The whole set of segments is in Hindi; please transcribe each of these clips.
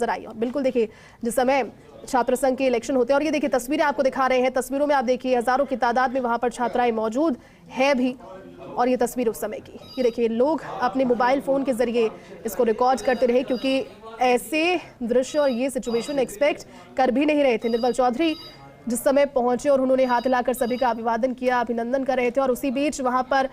नजर आई। और बिल्कुल देखिए, जिस समय छात्र संघ के इलेक्शन होते हैं, और ये देखिए तस्वीरें आपको दिखा रहे हैं, तस्वीरों में आप देखिए हजारों की तादाद में वहां पर छात्राएं मौजूद है भी। और ये तस्वीर उस समय की, ये देखिए लोग अपने मोबाइल फोन के जरिए इसको रिकॉर्ड करते रहे, क्योंकि ऐसे दृश्य और ये सिचुएशन एक्सपेक्ट कर भी नहीं रहे थे। निर्मल चौधरी जिस समय पहुंचे और उन्होंने हाथ हिलाकर सभी का अभिवादन किया, अभिनंदन कर रहे थे, और उसी बीच वहां पर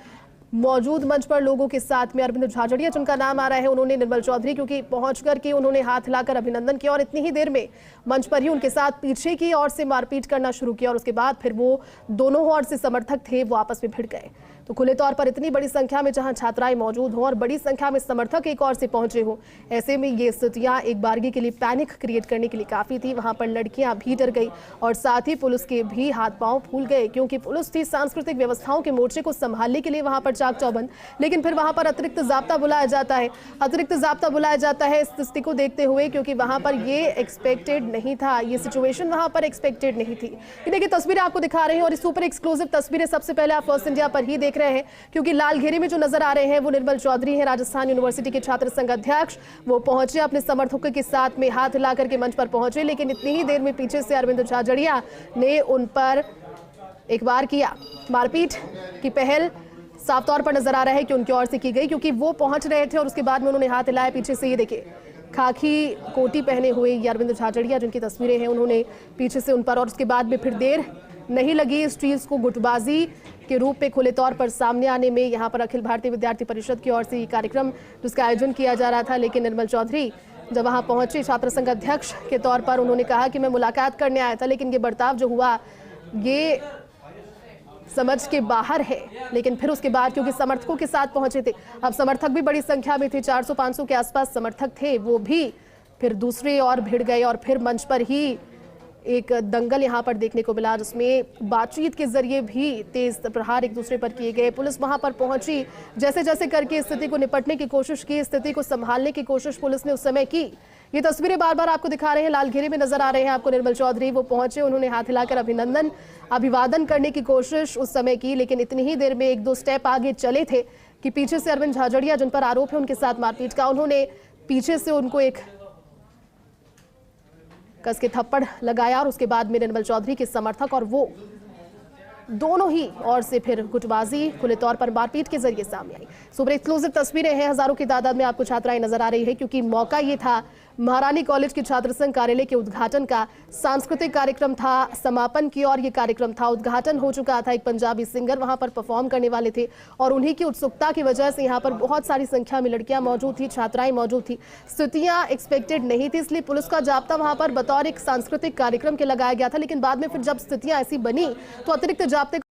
मौजूद मंच पर लोगों के साथ में अरविंद झाझड़िया जिनका नाम आ रहा है, उन्होंने निर्मल चौधरी क्योंकि पहुंच करके उन्होंने हाथ हिलाकर अभिनंदन किया, और इतनी ही देर में मंच पर ही उनके साथ पीछे की ओर से मारपीट करना शुरू किया। और उसके बाद फिर वो दोनों ओर से समर्थक थे वो आपस में भिड़ गए। तो खुले तौर पर इतनी बड़ी संख्या में जहां छात्राएं मौजूद हों और बड़ी संख्या में समर्थक एक ओर से पहुंचे हों, ऐसे में ये स्थितियां एक बारगी के लिए पैनिक क्रिएट करने के लिए काफी थी। वहां पर लड़कियां भी डर गई और साथ ही पुलिस के भी हाथ पांव फूल गए, क्योंकि पुलिस थी सांस्कृतिक व्यवस्थाओं के मोर्चे को संभालने के लिए वहां पर चाक चौबंद, लेकिन फिर वहां पर अतिरिक्त जाब्ता बुलाया जाता है। अतिरिक्त जाब्ता बुलाया जाता है इस स्थिति को देखते हुए, क्योंकि वहां पर ये एक्सपेक्टेड नहीं था, ये सिचुएशन वहां पर एक्सपेक्टेड नहीं थी। ये देखिए तस्वीरें आपको दिखा रहे हैं, और सुपर एक्सक्लूसिव तस्वीरें सबसे पहले आप फर्स्ट इंडिया पर ही देख रहे हैं, क्योंकि लाल घेरे में जो नजर आ रहे हैं वो निर्मल चौधरी हैं, राजस्थान यूनिवर्सिटी के छात्र संघ अध्यक्ष। वो पहुंचे अपने समर्थकों के साथ में हाथ हिलाकर के मंच पर पहुंचे, लेकिन इतनी ही देर में पीछे से अरविंद झाझड़िया ने उन पर एक बार किया। मारपीट की पहल साफ तौर पर नजर आ रहा है कि उनकी ओर से की गई, क्योंकि वो पहुंच रहे थे और उसके बाद में उन्होंने हाथ हिलाया पीछे से। ये देखिए खाकी कोटी पहने हुए ये अरविंद झाझड़िया जिनकी तस्वीरें हैं, उन्होंने पीछे से उन पर, और उसके बाद में फिर देर नहीं लगी इस चीज को गुटबाजी के रूप में खुले तौर पर सामने आने में। यहाँ पर अखिल भारतीय विद्यार्थी परिषद की ओर से ये कार्यक्रम जिसका आयोजन किया जा रहा था, लेकिन निर्मल चौधरी जब वहां पहुंचे छात्र संघ अध्यक्ष के तौर पर, उन्होंने कहा कि मैं मुलाकात करने आया था, लेकिन ये बर्ताव जो हुआ ये समझ के बाहर है। लेकिन फिर उसके बाद क्योंकि समर्थकों के साथ पहुंचे थे, अब समर्थक भी बड़ी संख्या में थे, 400-500 के आसपास समर्थक थे, वो भी फिर दूसरे और भिड़ गए। और फिर मंच पर ही एक दंगल यहां पर देखने को मिला, जिसमें बातचीत के जरिए भी तेज प्रहार एक दूसरे पर किए गए। पुलिस वहां पर पहुंची, जैसे जैसे करके स्थिति को निपटने की कोशिश की, स्थिति को संभालने की कोशिश पुलिस ने उस समय की। ये तस्वीरें बार बार आपको दिखा रहे हैं, लाल घेरे में नजर आ रहे हैं आपको निर्मल चौधरी। वो पहुंचे, उन्होंने हाथ हिलाकर अभिवादन करने की कोशिश उस समय की, लेकिन इतनी ही देर में एक दो स्टेप आगे चले थे कि पीछे से अरविंद झाझड़िया जिन पर आरोप है उनके साथ मारपीट का, उन्होंने पीछे से उनको एक कस के थप्पड़ लगाया, और उसके बाद में निर्मल चौधरी के समर्थक और वो दोनों ही और से फिर गुटबाजी खुले तौर पर मारपीट के जरिए सामने आई। सुपर एक्सक्लूसिव तस्वीरें हैं, हजारों की तादाद में आपको छात्राएं नजर आ रही है, क्योंकि मौका ये था महारानी कॉलेज के छात्र संघ कार्यालय के उद्घाटन का। सांस्कृतिक कार्यक्रम था, समापन की और ये कार्यक्रम था, उद्घाटन हो चुका था। एक पंजाबी सिंगर वहां पर परफॉर्म करने वाले थे, और उन्हीं की उत्सुकता की वजह से यहाँ पर बहुत सारी संख्या में लड़कियां मौजूद थी, छात्राएं मौजूद थी। स्थितियां एक्सपेक्टेड नहीं थी, इसलिए पुलिस का जाब्ता वहां पर बतौर एक सांस्कृतिक कार्यक्रम के लगाया गया था। लेकिन बाद में फिर जब स्थितियां ऐसी बनी तो अतिरिक्त जाब्ते